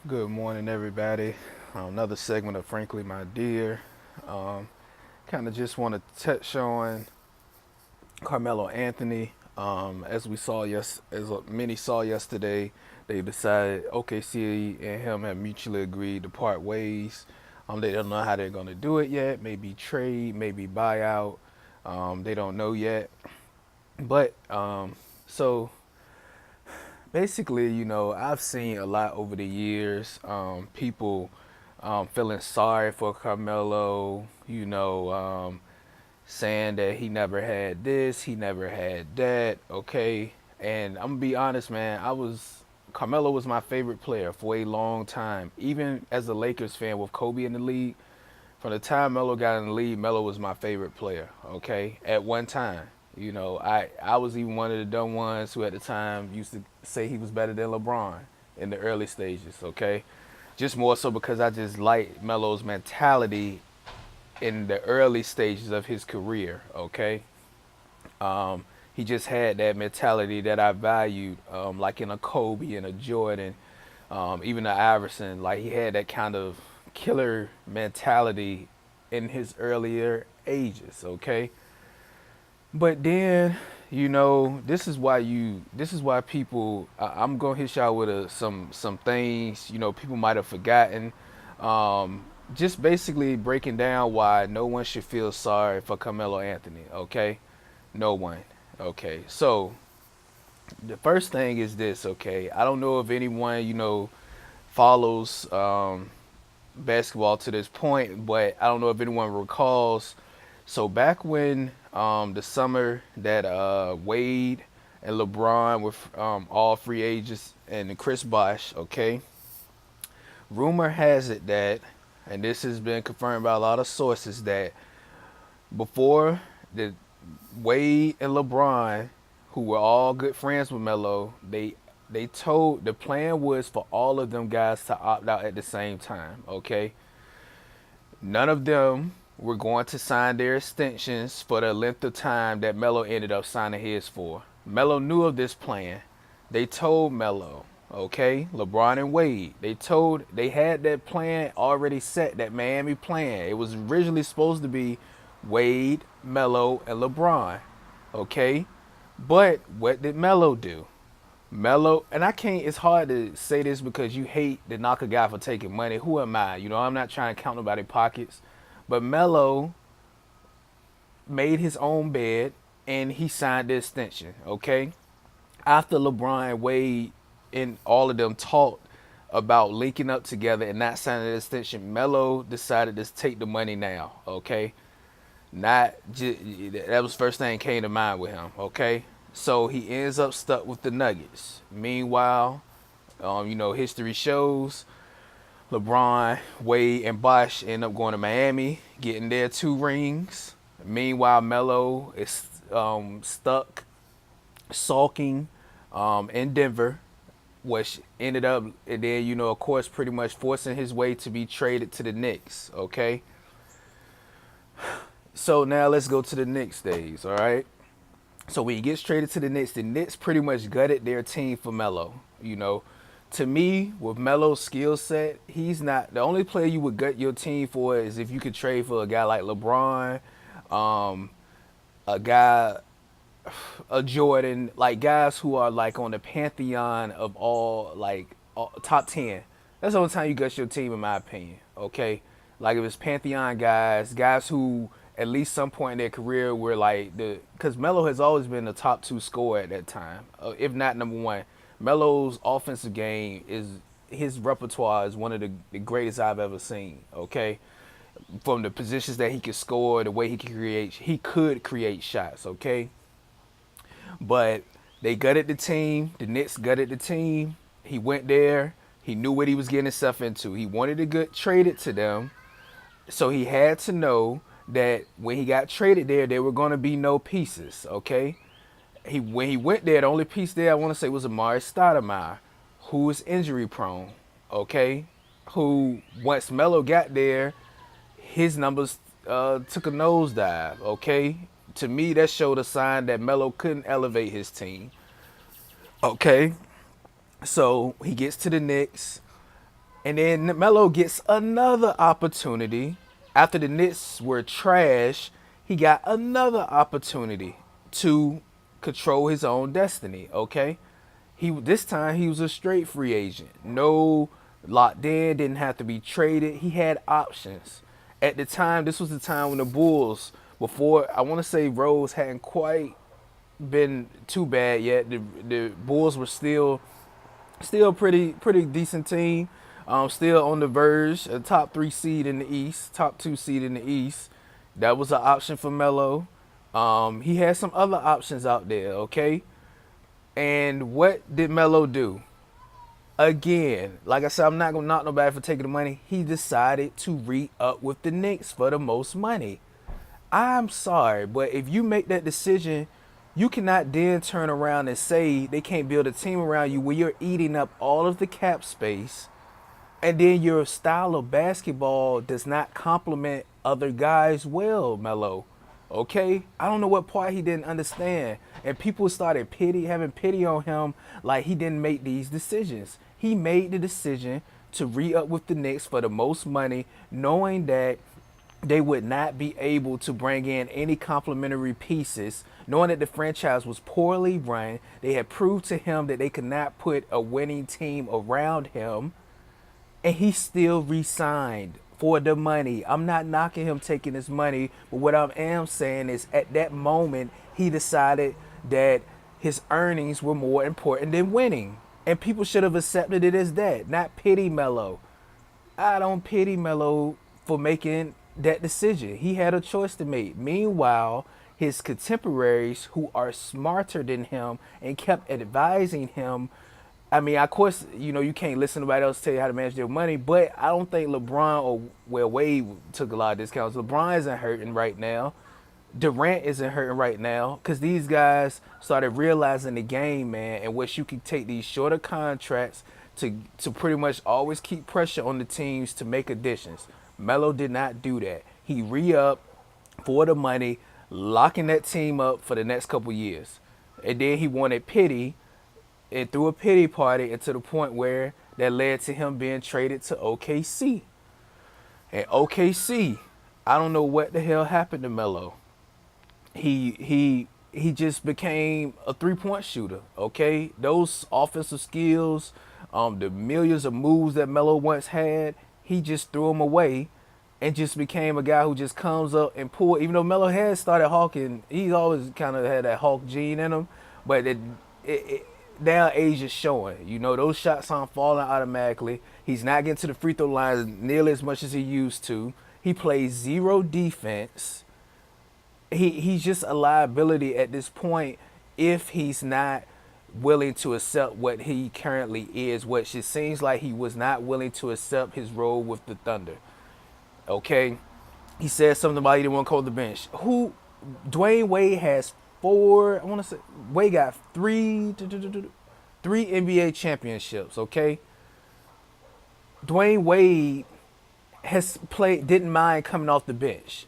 Good morning, everybody. Another segment of Frankly My Dear. Um, kind of just want to touch on Carmelo Anthony. As we saw as many saw yesterday, they decided OKC and him have mutually agreed to part ways. They don't know how they're going to do it yet. Maybe trade, maybe buyout. They don't know yet. But so basically, I've seen a lot over the years. People feeling sorry for Carmelo, saying that he never had this, he never had that, okay? And I'm gonna be honest, man, Carmelo was my favorite player for a long time. Even as a Lakers fan with Kobe in the league, from the time Melo got in the league, Melo was my favorite player, okay? At one time. I was even one of the dumb ones who at the time used to say he was better than LeBron in the early stages, okay? Just more so because I just like Melo's mentality in the early stages of his career, okay? He just had that mentality that I valued, like in a Kobe and a Jordan, even a Iverson. Like he had that kind of killer mentality in his earlier ages, okay? But then, this is why people. I'm gonna hit y'all with some things people might have forgotten. Um, just basically breaking down why no one should feel sorry for Carmelo Anthony. Okay, no one. Okay, so the first thing is this. Okay, I don't know if anyone follows basketball to this point, but I don't know if anyone recalls. So back when the summer that Wade and LeBron were all free agents and Chris Bosh, okay, rumor has it that, and this has been confirmed by a lot of sources, that before the Wade and LeBron, who were all good friends with Melo, they told the plan was for all of them guys to opt out at the same time, okay? None of them were going to sign their extensions for the length of time that Melo ended up signing his for. Melo knew of this plan. They told Melo, okay, LeBron and Wade, they had that plan already set, that Miami plan. It was originally supposed to be Wade, Melo, and LeBron, okay? But what did Melo do? Melo, and I can't, it's hard to say this because you hate to knock a guy for taking money. Who am I? I'm not trying to count nobody's pockets. But Melo made his own bed and he signed the extension, okay? After LeBron and Wade and all of them talked about linking up together and not signing the extension, Melo decided to take the money now, okay? Not just, that was the first thing came to mind with him, okay? So he ends up stuck with the Nuggets. Meanwhile, history shows LeBron, Wade, and Bosh end up going to Miami, getting their 2 rings. Meanwhile, Melo is stuck sulking in Denver, which ended up, and then, of course, pretty much forcing his way to be traded to the Knicks, okay? So now let's go to the Knicks days, all right? So when he gets traded to the Knicks pretty much gutted their team for Melo. To me, with Melo's skill set, he's not the only player you would gut your team for is if you could trade for a guy like LeBron, um, a guy, a Jordan, like guys who are like on the pantheon of all top 10. That's the only time you gut your team, in my opinion. Okay, like if it's pantheon guys who at least some point in their career were like because Melo has always been the top 2 scorer at that time, if not number 1. Melo's offensive game is his repertoire is one of the greatest I've ever seen. Okay, from the positions that he could score, the way he could create shots. Okay, but they gutted the team. The Knicks gutted the team. He went there. He knew what he was getting himself into. He wanted to get traded to them, so he had to know that when he got traded there were going to be no pieces. Okay, when he went there, the only piece there I want to say was Amari Stoudemire, who is injury prone. Okay, who once Melo got there, his numbers took a nosedive. Okay, to me that showed a sign that Melo couldn't elevate his team. Okay, so he gets to the Knicks And then Melo gets another opportunity. After the Knicks were trash, he got another opportunity to control his own destiny. Okay, he this time he was a straight free agent, no locked in, didn't have to be traded. He had options. At the time, this was the time when the Bulls, before I want to say Rose hadn't quite been too bad yet. The Bulls were still pretty decent team. Still on the verge, a top 3 seed in the East, top 2 seed in the East. That was an option for Melo. He had some other options out there, okay? And what did Melo do? Again, like I said, I'm not gonna knock nobody for taking the money. He decided to re-up with the Knicks for the most money. I'm sorry, but if you make that decision, you cannot then turn around and say they can't build a team around you where you're eating up all of the cap space, and then your style of basketball does not complement other guys well, Melo. Okay? I don't know what part he didn't understand. And people started having pity on him like he didn't make these decisions. He made the decision to re-up with the Knicks for the most money, knowing that they would not be able to bring in any complementary pieces, knowing that the franchise was poorly run. They had proved to him that they could not put a winning team around him, and he still re-signed for the money. I'm not knocking him taking his money, but what I am saying is at that moment he decided that his earnings were more important than winning. And people should have accepted it as that, not pity Melo. I don't pity Melo for making that decision. He had a choice to make. Meanwhile, his contemporaries who are smarter than him and kept advising him. I mean, of course, you can't listen to nobody else tell you how to manage their money, but I don't think LeBron or Wade took a lot of discounts. LeBron isn't hurting right now. Durant isn't hurting right now because these guys started realizing the game, man, in which you can take these shorter contracts to pretty much always keep pressure on the teams to make additions. Melo did not do that. He re-upped for the money, locking that team up for the next couple years. And then he wanted pity and threw a pity party, and to the point where that led to him being traded to OKC. And OKC, I don't know what the hell happened to Melo. He just became a 3-point shooter. Okay, those offensive skills, the millions of moves that Melo once had, he just threw them away, and just became a guy who just comes up and pull. Even though Melo had started hawking, he's always kind of had that hawk gene in him, but now age is showing. Those shots aren't falling automatically. He's not getting to the free throw line nearly as much as he used to. He plays zero defense. He's just a liability at this point if he's not willing to accept what he currently is, which it seems like he was not willing to accept his role with the Thunder. Okay? He said something about he didn't want to call the bench. Dwayne Wade has 4, I want to say, Wade got 3 NBA championships, okay? Dwayne Wade didn't mind coming off the bench.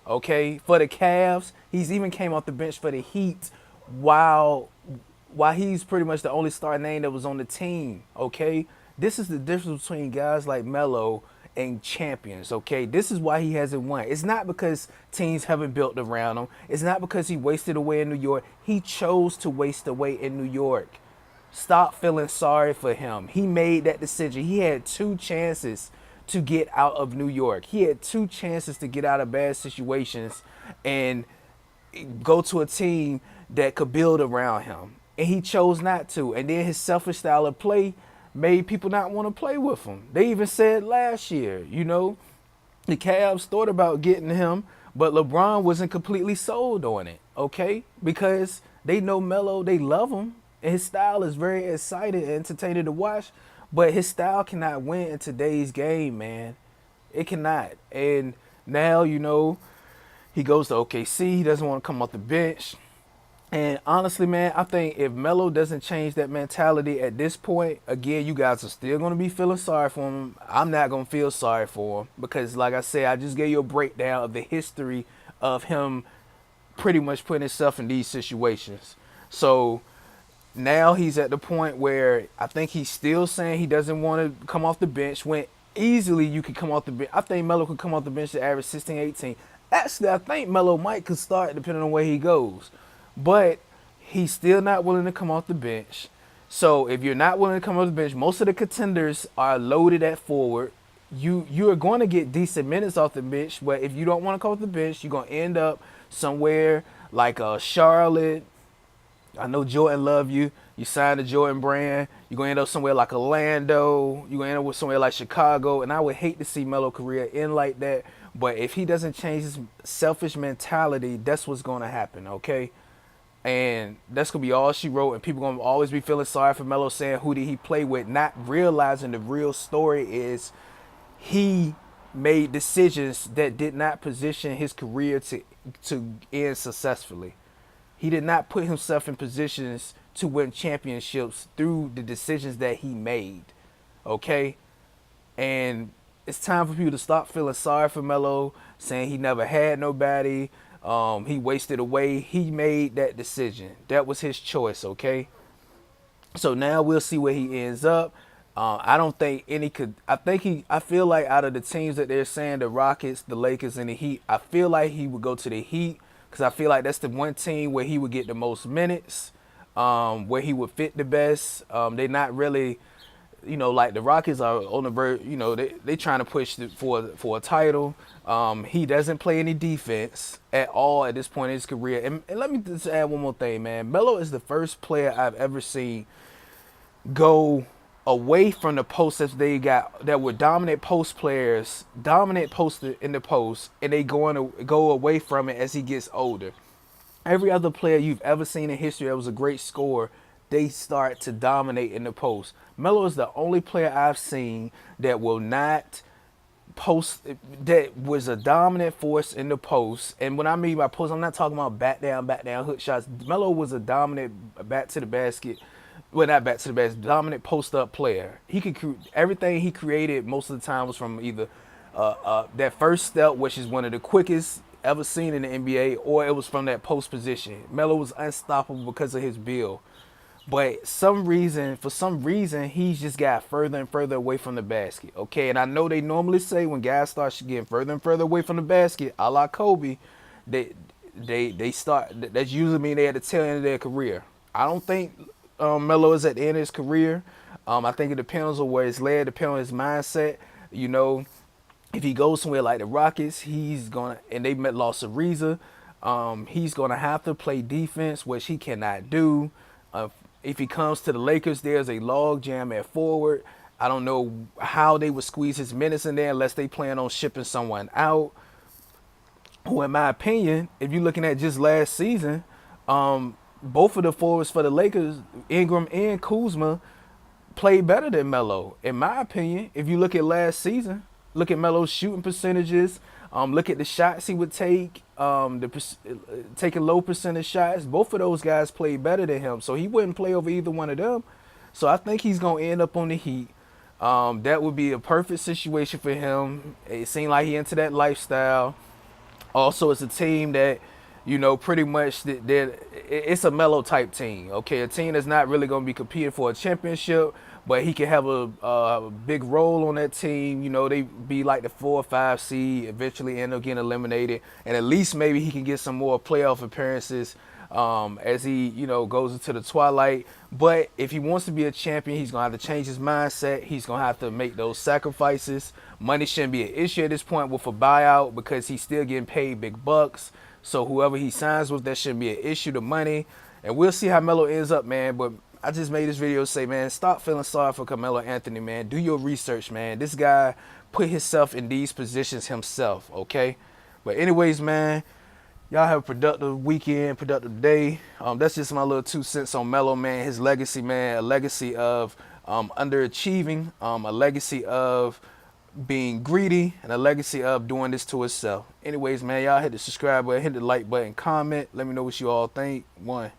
Okay, for the Cavs, he's even came off the bench for the Heat while he's pretty much the only star name that was on the team. Okay, this is the difference between guys like Melo and champions. Okay, this is why he hasn't won. It's not because teams haven't built around him. It's not because he wasted away in New York. He chose to waste away in New York. Stop feeling sorry for him. He made that decision. He had 2 chances to get out of New York. He had 2 chances to get out of bad situations and go to a team that could build around him. And he chose not to. And then his selfish style of play made people not want to play with him. They even said last year, the Cavs thought about getting him, but LeBron wasn't completely sold on it, okay? Because they know Melo, they love him, and his style is very exciting and entertaining to watch. But his style cannot win in today's game, man. It cannot. And now, he goes to OKC. He doesn't want to come off the bench. And honestly, man, I think if Melo doesn't change that mentality at this point, again, you guys are still going to be feeling sorry for him. I'm not going to feel sorry for him because, like I said, I just gave you a breakdown of the history of him pretty much putting himself in these situations. So Now he's at the point where I think he's still saying he doesn't want to come off the bench when easily you could come off the bench. I think Melo could come off the bench to average 16, 18. Actually, I think Melo might could start depending on where he goes. But he's still not willing to come off the bench. So if you're not willing to come off the bench, most of the contenders are loaded at forward. You are going to get decent minutes off the bench, but if you don't want to come off the bench, you're going to end up somewhere like Charlotte. I know Jordan love you. You signed the Jordan brand. You're going to end up somewhere like Orlando. You're going to end up with somewhere like Chicago. And I would hate to see Melo's career end like that. But if he doesn't change his selfish mentality, that's what's going to happen, okay? And that's going to be all she wrote. And people going to always be feeling sorry for Melo, saying who did he play with, not realizing the real story is he made decisions that did not position his career to end successfully. He did not put himself in positions to win championships through the decisions that he made. Okay? And it's time for people to stop feeling sorry for Melo, saying he never had nobody. He wasted away. He made that decision. That was his choice, okay? So now we'll see where he ends up. I don't think any could. I feel like out of the teams that they're saying, the Rockets, the Lakers, and the Heat, I feel like he would go to the Heat because I feel like that's the one team where he would get the most minutes, where he would fit the best. They're not really, like the Rockets are on the verge. They trying to push for a title. He doesn't play any defense at all at this point in his career. And let me just add one more thing, man. Melo is the first player I've ever seen go away from the post that were dominant post players, dominant poster in the post, and they go away from it as he gets older. Every other player you've ever seen in history that was a great scorer, they start to dominate in the post. Melo is the only player I've seen that will not post, that was a dominant force in the post. And when I mean by post, I'm not talking about back down, hook shots. Melo was a dominant back to the basket. Well, not back to the basket, dominant post up player. He could everything he created most of the time was from either that first step, which is one of the quickest ever seen in the NBA, or it was from that post position. Melo was unstoppable because of his build. But for some reason, he's just got further and further away from the basket. Okay, and I know they normally say when guys start getting further and further away from the basket, a la Kobe, they start. That's usually mean they at the tail end of their career. I don't think Melo is at the end of his career. I think it depends on where it's led, depends on his mindset. If he goes somewhere like the Rockets, and they lost Ariza, he's gonna have to play defense, which he cannot do. If he comes to the Lakers, there's a log jam at forward. I don't know how they would squeeze his minutes in there unless they plan on shipping someone out. Who, in my opinion, if you're looking at just last season, both of the forwards for the Lakers, Ingram and Kuzma, played better than Melo. In my opinion, if you look at last season, look at Melo's shooting percentages, look at the shots he would take, taking low percentage shots. Both of those guys played better than him, so he wouldn't play over either one of them. So I think he's going to end up on the Heat. That would be a perfect situation for him. It seemed like he into that lifestyle. Also, it's a team that, pretty much it's a Melo type team. Okay, a team that's not really going to be competing for a championship, but he can have a big role on that team. They be like the 4 or 5 seed, eventually end up getting eliminated, and at least maybe he can get some more playoff appearances as he, goes into the twilight. But if he wants to be a champion, he's going to have to change his mindset. He's going to have to make those sacrifices. Money shouldn't be an issue at this point with a buyout because he's still getting paid big bucks. So whoever he signs with, that shouldn't be an issue, the money. And we'll see how Melo ends up, man. But I just made this video say, man, stop feeling sorry for Carmelo Anthony, man. Do your research, man. This guy put himself in these positions himself, okay? But anyways, man, y'all have a productive weekend, productive day. That's just my little 2 cents on Melo, man. His legacy, man, a legacy of underachieving, a legacy of being greedy, and a legacy of doing this to himself. Anyways, man, y'all hit the subscribe button, hit the like button, comment. Let me know what you all think. 1.